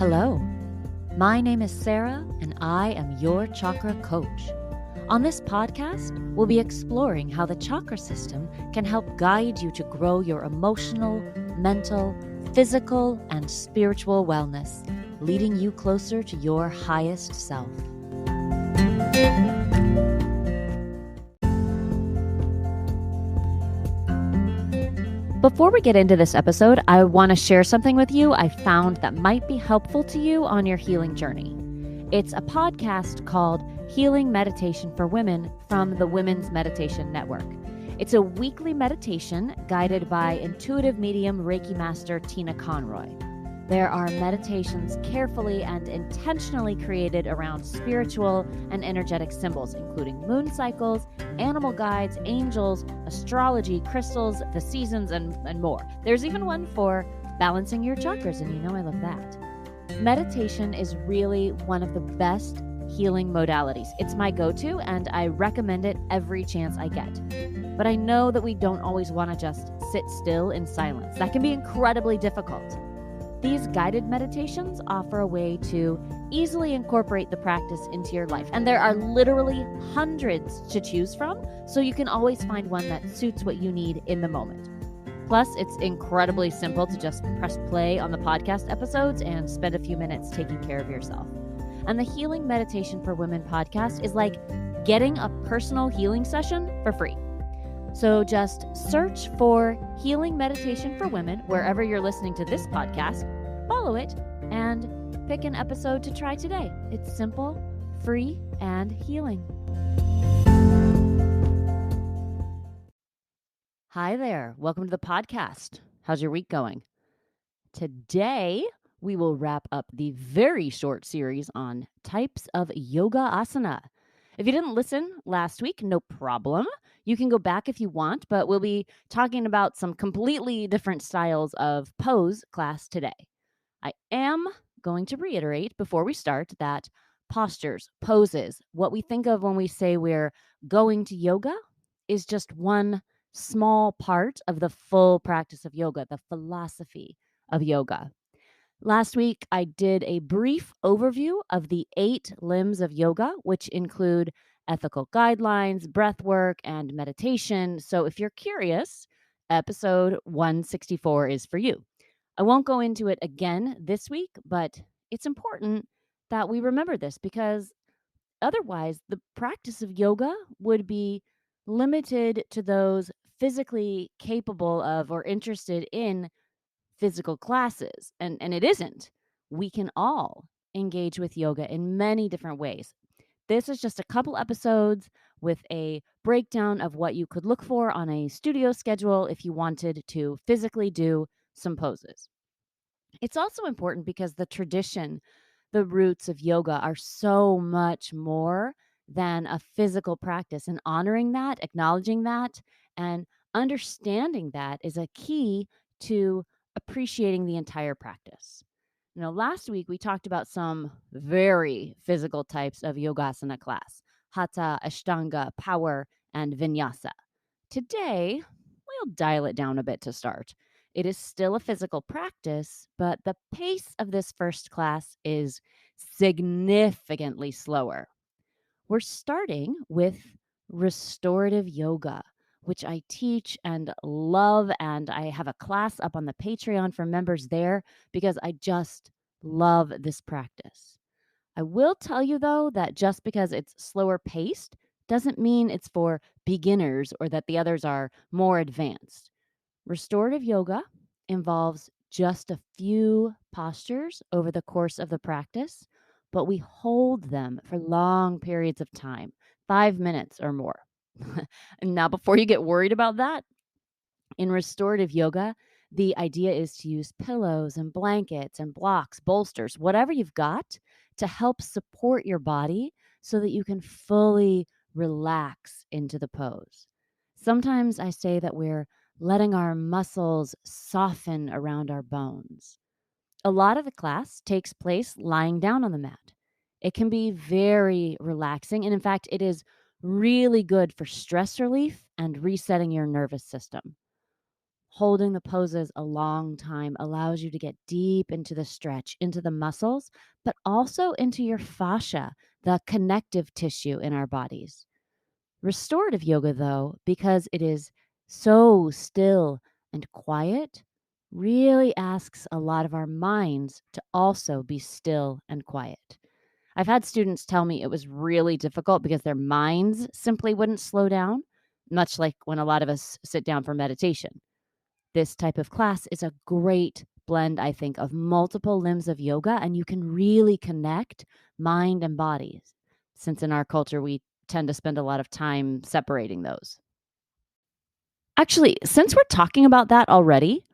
Hello, my name is Sarah, and I am your chakra coach. On this podcast, we'll be exploring how the chakra system can help guide you to grow your emotional, mental, physical, and spiritual wellness, leading you closer to your highest self. Before we get into this episode, I want to share something with you I found that might be helpful to you on your healing journey. It's a podcast called Healing Meditation for Women from the Women's Meditation Network. It's a weekly meditation guided by intuitive medium Reiki master Tina Conroy. There are meditations carefully and intentionally created around spiritual and energetic symbols, including moon cycles, animal guides, angels, astrology, crystals, the seasons, and more. There's even one for balancing your chakras, and you know I love that. Meditation is really one of the best healing modalities. It's my go-to, and I recommend it every chance I get. But I know that we don't always want to just sit still in silence. That can be incredibly difficult. These guided meditations offer a way to easily incorporate the practice into your life. And there are literally hundreds to choose from, so you can always find one that suits what you need in the moment. Plus, it's incredibly simple to just press play on the podcast episodes and spend a few minutes taking care of yourself. And the Healing Meditation for Women podcast is like getting a personal healing session for free. So just search for Healing Meditation for Women wherever you're listening to this podcast, follow it, and pick an episode to try today. It's simple, free, and healing. Hi there. Welcome to the podcast. How's your week going? Today, we will wrap up the very short series on types of yoga asana. If you didn't listen last week, no problem. You can go back if you want, but we'll be talking about some completely different styles of pose class today. I am going to reiterate before we start that postures, poses, what we think of when we say we're going to yoga is just one small part of the full practice of yoga, the philosophy of yoga. Last week, I did a brief overview of the 8 limbs of yoga, which include ethical guidelines, breath work, and meditation. So if you're curious, episode 164 is for you. I won't go into it again this week, but it's important that we remember this because otherwise the practice of yoga would be limited to those physically capable of or interested in physical classes, and it isn't. We can all engage with yoga in many different ways. This is just a couple episodes with a breakdown of what you could look for on a studio schedule if you wanted to physically do some poses. It's also important because the tradition, the roots of yoga are so much more than a physical practice, and honoring that, acknowledging that, and understanding that is a key to appreciating the entire practice. Last week we talked about some very physical types of yogasana class: Hatha, Ashtanga, power, and Vinyasa. Today, we'll dial it down a bit to start. It is still a physical practice, but the pace of this first class is significantly slower. We're starting with restorative yoga, which I teach and love, and I have a class up on the Patreon for members there because I just love this practice. I will tell you, though, that just because it's slower paced doesn't mean it's for beginners or that the others are more advanced. Restorative yoga involves just a few postures over the course of the practice, but we hold them for long periods of time, 5 minutes or more. And now, before you get worried about that, in restorative yoga, the idea is to use pillows and blankets and blocks, bolsters, whatever you've got to help support your body so that you can fully relax into the pose. Sometimes I say that we're letting our muscles soften around our bones. A lot of the class takes place lying down on the mat. It can be very relaxing, and in fact, it is really good for stress relief and resetting your nervous system. Holding the poses a long time allows you to get deep into the stretch, into the muscles, but also into your fascia, the connective tissue in our bodies. Restorative yoga, though, because it is so still and quiet, really asks a lot of our minds to also be still and quiet. I've had students tell me it was really difficult because their minds simply wouldn't slow down, much like when a lot of us sit down for meditation. This type of class is a great blend, I think, of multiple limbs of yoga, and you can really connect mind and bodies, since in our culture we tend to spend a lot of time separating those. Actually, since we're talking about that already,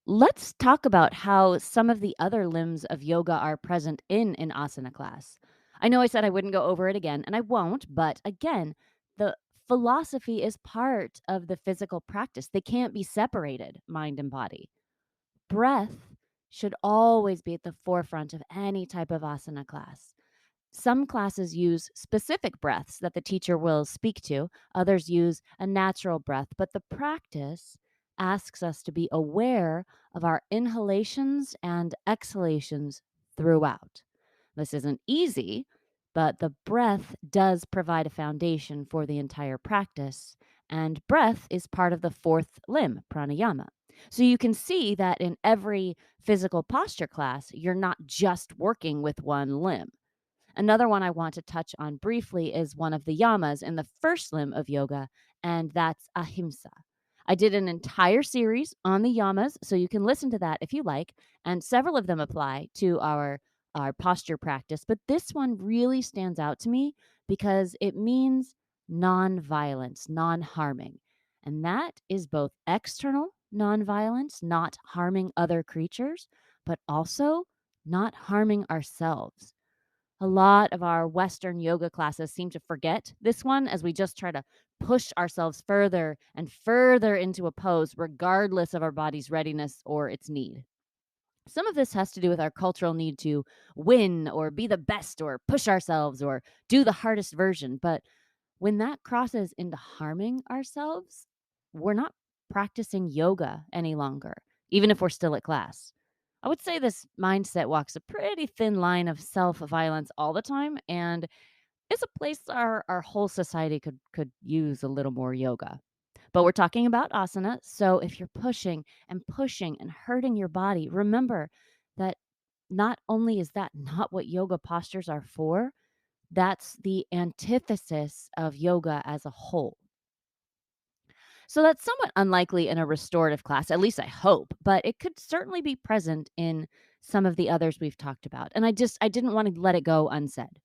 let's talk about how some of the other limbs of yoga are present in an asana class. I know I said I wouldn't go over it again, and I won't, but again, the philosophy is part of the physical practice. They can't be separated, mind and body. Breath should always be at the forefront of any type of asana class. Some classes use specific breaths that the teacher will speak to, others use a natural breath, but the practice asks us to be aware of our inhalations and exhalations throughout. This isn't easy, but the breath does provide a foundation for the entire practice, and breath is part of the fourth limb, pranayama. So you can see that in every physical posture class, you're not just working with one limb. Another one I want to touch on briefly is one of the yamas in the first limb of yoga, and that's ahimsa. I did an entire series on the yamas, so you can listen to that if you like, and several of them apply to our posture practice, but this one really stands out to me because it means non-violence, non-harming. And that is both external non-violence, not harming other creatures, but also not harming ourselves. A lot of our Western yoga classes seem to forget this one as we just try to push ourselves further and further into a pose, regardless of our body's readiness or its need. Some of this has to do with our cultural need to win or be the best or push ourselves or do the hardest version. But when that crosses into harming ourselves, we're not practicing yoga any longer, even if we're still at class. I would say this mindset walks a pretty thin line of self violence all the time, and it's a place our whole society could use a little more yoga. But we're talking about asana. So if you're pushing and hurting your body, remember that not only is that not what yoga postures are for, that's the antithesis of yoga as a whole. So that's somewhat unlikely in a restorative class, at least I hope, but it could certainly be present in some of the others we've talked about. And I didn't want to let it go unsaid.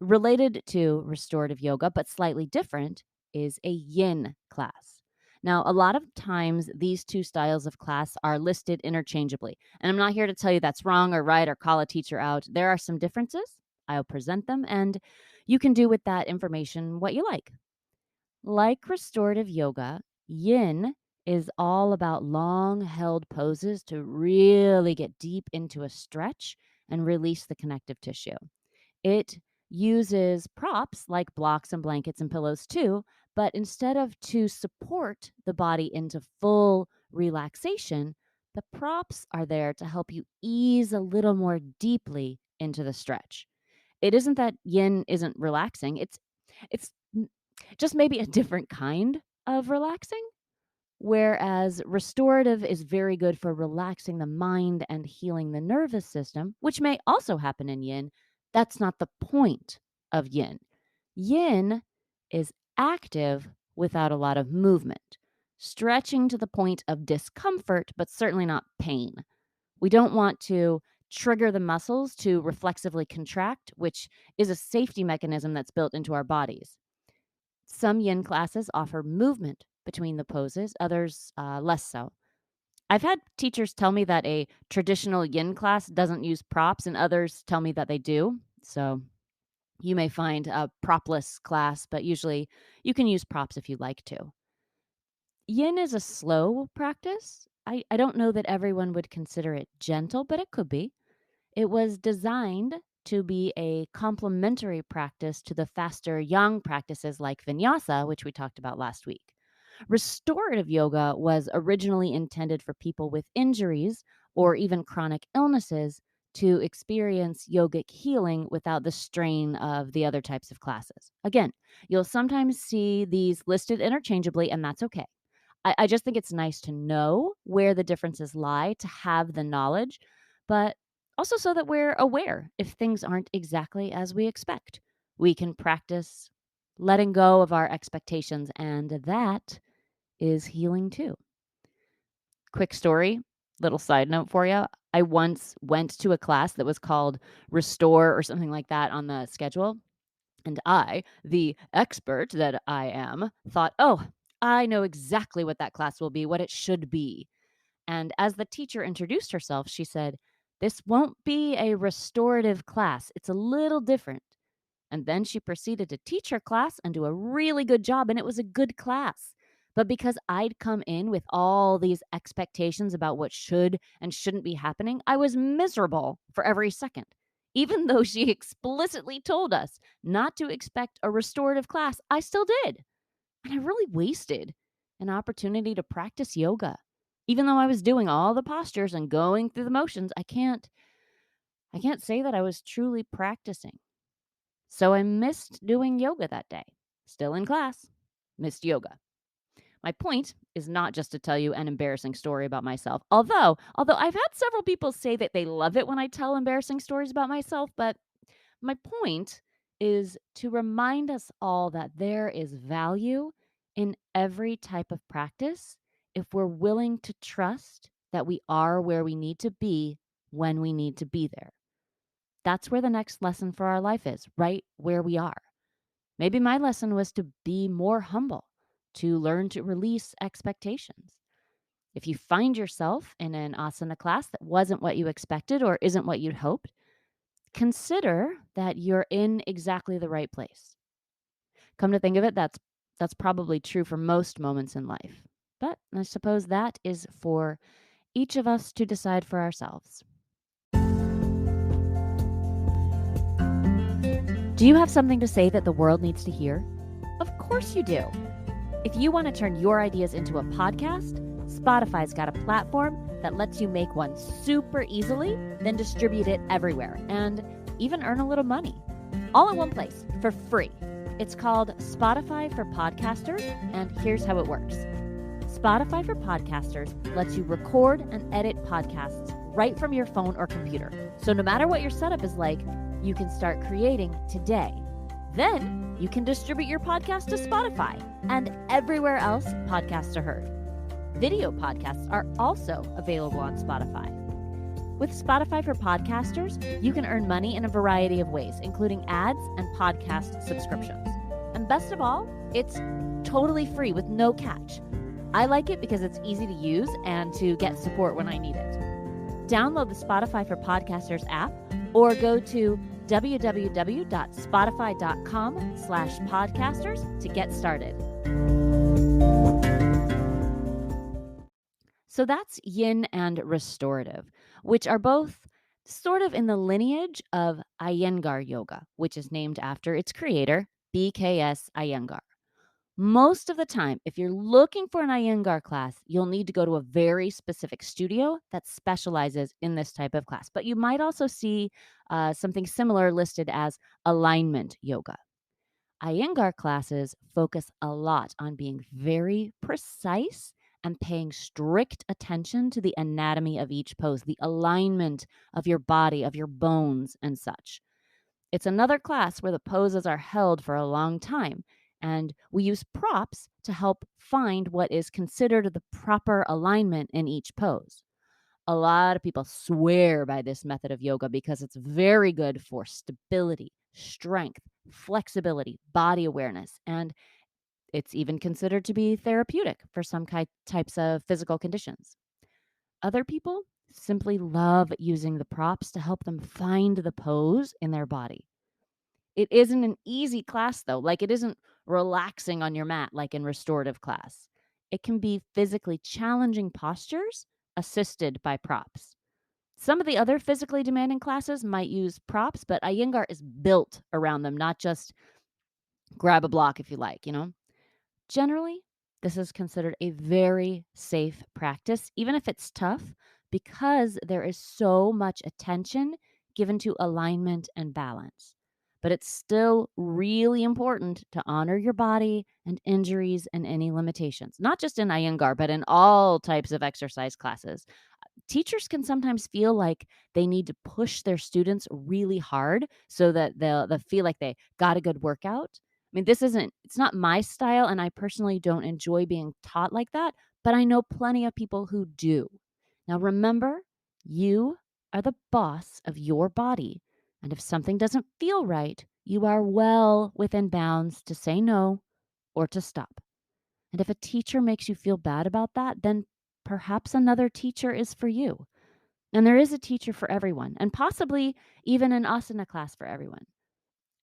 Related to restorative yoga, but slightly different, is a yin class. Now, a lot of times these two styles of class are listed interchangeably. And I'm not here to tell you that's wrong or right or call a teacher out. There are some differences. I'll present them, and you can do with that information what you like. Like restorative yoga, yin is all about long held poses to really get deep into a stretch and release the connective tissue. It uses props like blocks and blankets and pillows too, but instead of to support the body into full relaxation, the props are there to help you ease a little more deeply into the stretch. It isn't that yin isn't relaxing. It's just maybe a different kind of relaxing. Whereas restorative is very good for relaxing the mind and healing the nervous system, which may also happen in yin. That's not the point of yin. Yin is active without a lot of movement, stretching to the point of discomfort, but certainly not pain. We don't want to trigger the muscles to reflexively contract, which is a safety mechanism that's built into our bodies. Some yin classes offer movement between the poses, others less so. I've had teachers tell me that a traditional yin class doesn't use props, and others tell me that they do. So you may find a propless class, but usually you can use props if you'd like to. Yin is a slow practice. I don't know that everyone would consider it gentle, but it could be. It was designed to be a complementary practice to the faster yang practices like Vinyasa, which we talked about last week. Restorative yoga was originally intended for people with injuries or even chronic illnesses to experience yogic healing without the strain of the other types of classes. Again, you'll sometimes see these listed interchangeably, and that's okay. I just think it's nice to know where the differences lie, to have the knowledge, but also so that we're aware if things aren't exactly as we expect. We can practice letting go of our expectations, and that is healing too. Quick story, little side note for you. I once went to a class that was called Restore or something like that on the schedule. And I, the expert that I am, thought, oh, I know exactly what that class will be, what it should be. And as the teacher introduced herself, she said, "This won't be a restorative class. It's a little different." And then she proceeded to teach her class and do a really good job. And it was a good class. But because I'd come in with all these expectations about what should and shouldn't be happening, I was miserable for every second, even though she explicitly told us not to expect a restorative class. I still did. And I really wasted an opportunity to practice yoga. Even though I was doing all the postures and going through the motions, I can't say that I was truly practicing. So I missed doing yoga that day. Still in class, missed yoga. My point is not just to tell you an embarrassing story about myself. Although I've had several people say that they love it when I tell embarrassing stories about myself, but my point is to remind us all that there is value in every type of practice if we're willing to trust that we are where we need to be when we need to be there. That's where the next lesson for our life is, right where we are. Maybe my lesson was to be more humble, to learn to release expectations. If you find yourself in an asana class that wasn't what you expected or isn't what you'd hoped, consider that you're in exactly the right place. Come to think of it, that's probably true for most moments in life. But I suppose that is for each of us to decide for ourselves. Do you have something to say that the world needs to hear? Of course you do. If you want to turn your ideas into a podcast, Spotify's got a platform that lets you make one super easily, then distribute it everywhere, and even earn a little money. All in one place, for free. It's called Spotify for Podcasters, and here's how it works. Spotify for Podcasters lets you record and edit podcasts right from your phone or computer. So no matter what your setup is like, you can start creating today. Then you can distribute your podcast to Spotify and everywhere else podcasts are heard. Video podcasts are also available on Spotify. With Spotify for Podcasters, you can earn money in a variety of ways, including ads and podcast subscriptions. And best of all, it's totally free with no catch. I like it because it's easy to use and to get support when I need it. Download the Spotify for Podcasters app or go to www.spotify.com/podcasters to get started. So that's yin and restorative, which are both sort of in the lineage of Iyengar yoga, which is named after its creator, BKS Iyengar. Most of the time, if you're looking for an Iyengar class, you'll need to go to a very specific studio that specializes in this type of class. But you might also see something similar listed as alignment yoga. Iyengar classes focus a lot on being very precise and paying strict attention to the anatomy of each pose, the alignment of your body, of your bones, and such. It's another class where the poses are held for a long time, and we use props to help find what is considered the proper alignment in each pose. A lot of people swear by this method of yoga because it's very good for stability, strength, flexibility, body awareness, and it's even considered to be therapeutic for some types of physical conditions. Other people simply love using the props to help them find the pose in their body. It isn't an easy class, though. Like, it isn't relaxing on your mat like in restorative class. It can be physically challenging postures assisted by props. Some of the other physically demanding classes might use props, but Iyengar is built around them, not just grab a block if you like, you know? Generally, This is considered a very safe practice, even if it's tough, because there is so much attention given to alignment and balance. But it's still really important to honor your body and injuries and any limitations, not just in Iyengar, but in all types of exercise classes. Teachers can sometimes feel like they need to push their students really hard so that they'll feel like they got a good workout. I mean, it's not my style, and I personally don't enjoy being taught like that, but I know plenty of people who do. Now, remember, you are the boss of your body. And if something doesn't feel right, you are well within bounds to say no or to stop. And if a teacher makes you feel bad about that, then perhaps another teacher is for you. And there is a teacher for everyone, and possibly even an asana class for everyone.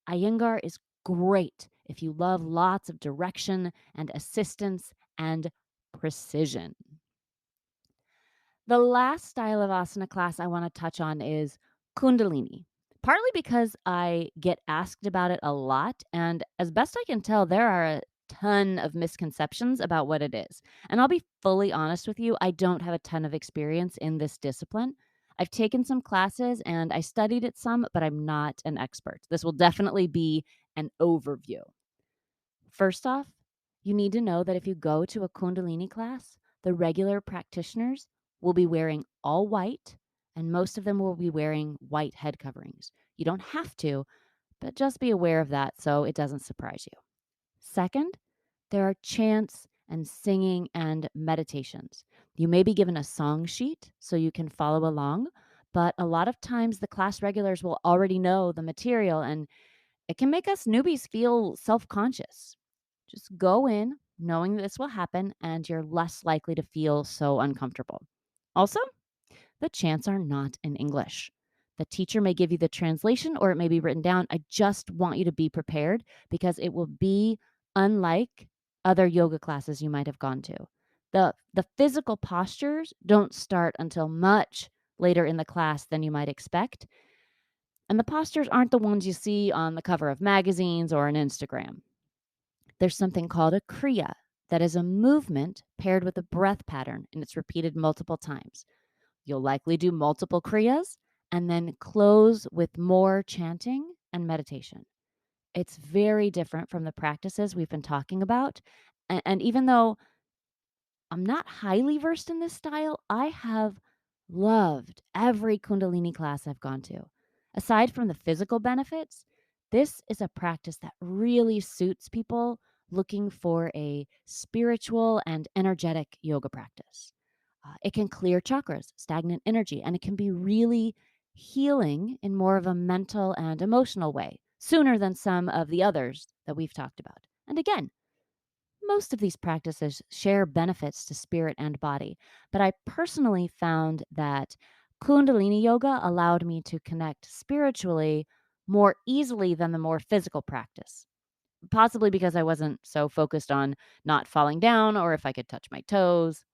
Iyengar is great if you love lots of direction and assistance and precision. The last style of asana class I want to touch on is Kundalini, partly because I get asked about it a lot. And as best I can tell, there are a ton of misconceptions about what it is. And I'll be fully honest with you, I don't have a ton of experience in this discipline. I've taken some classes and I studied it some, but I'm not an expert. This will definitely be an overview. First off, you need to know that if you go to a Kundalini class, the regular practitioners will be wearing all white, and most of them will be wearing white head coverings. You don't have to, but just be aware of that so it doesn't surprise you. Second, there are chants and singing and meditations. You may be given a song sheet so you can follow along, but a lot of times the class regulars will already know the material, and it can make us newbies feel self conscious. Just go in knowing this will happen and you're less likely to feel so uncomfortable. Also, the chants are not in English. The teacher may give you the translation or it may be written down. I just want you to be prepared because it will be unlike other yoga classes you might have gone to. The physical postures don't start until much later in the class than you might expect. And the postures aren't the ones you see on the cover of magazines or on Instagram. There's something called a kriya that is a movement paired with a breath pattern, and it's repeated multiple times. You'll likely do multiple kriyas and then close with more chanting and meditation. It's very different from the practices we've been talking about. And even though I'm not highly versed in this style, I have loved every Kundalini class I've gone to. Aside from the physical benefits, this is a practice that really suits people looking for a spiritual and energetic yoga practice. It can clear chakras, stagnant energy, and it can be really healing in more of a mental and emotional way sooner than some of the others that we've talked about. And again, most of these practices share benefits to spirit and body, but I personally found that Kundalini yoga allowed me to connect spiritually more easily than the more physical practice. Possibly because I wasn't so focused on not falling down or if I could touch my toes.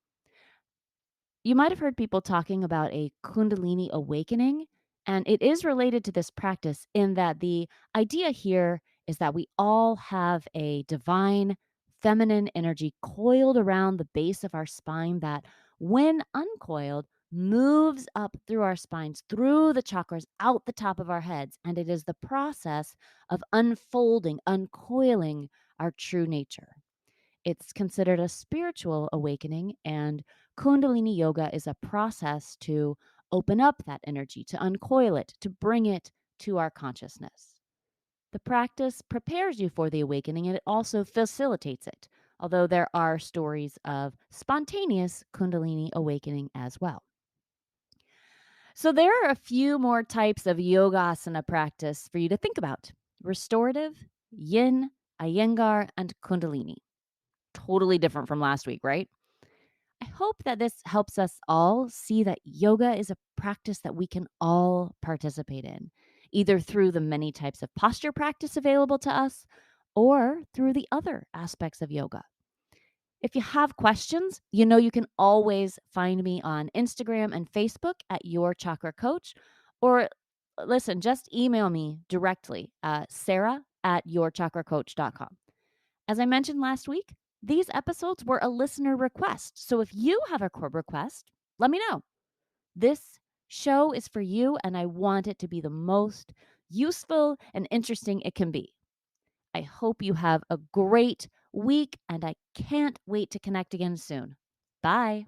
You might have heard people talking about a Kundalini awakening, and it is related to this practice in that the idea here is that we all have a divine feminine energy coiled around the base of our spine that, when uncoiled, moves up through our spines, through the chakras, out the top of our heads. And it is the process of unfolding, uncoiling our true nature. It's considered a spiritual awakening, and Kundalini yoga is a process to open up that energy, to uncoil it, to bring it to our consciousness. The practice prepares you for the awakening and it also facilitates it, although there are stories of spontaneous Kundalini awakening as well. So, there are a few more types of yogasana practice for you to think about: restorative, yin, Iyengar, and Kundalini. Totally different from last week, right? I hope that this helps us all see that yoga is a practice that we can all participate in, either through the many types of posture practice available to us or through the other aspects of yoga. If you have questions, you know you can always find me on Instagram and Facebook at Your Chakra Coach, or listen, just email me directly, Sarah at yourchakracoach.com. As I mentioned last week, These episodes were a listener request. So if you have a core request, let me know. This show is for you, and I want it to be the most useful and interesting it can be. I hope you have a great week, and I can't wait to connect again soon. Bye.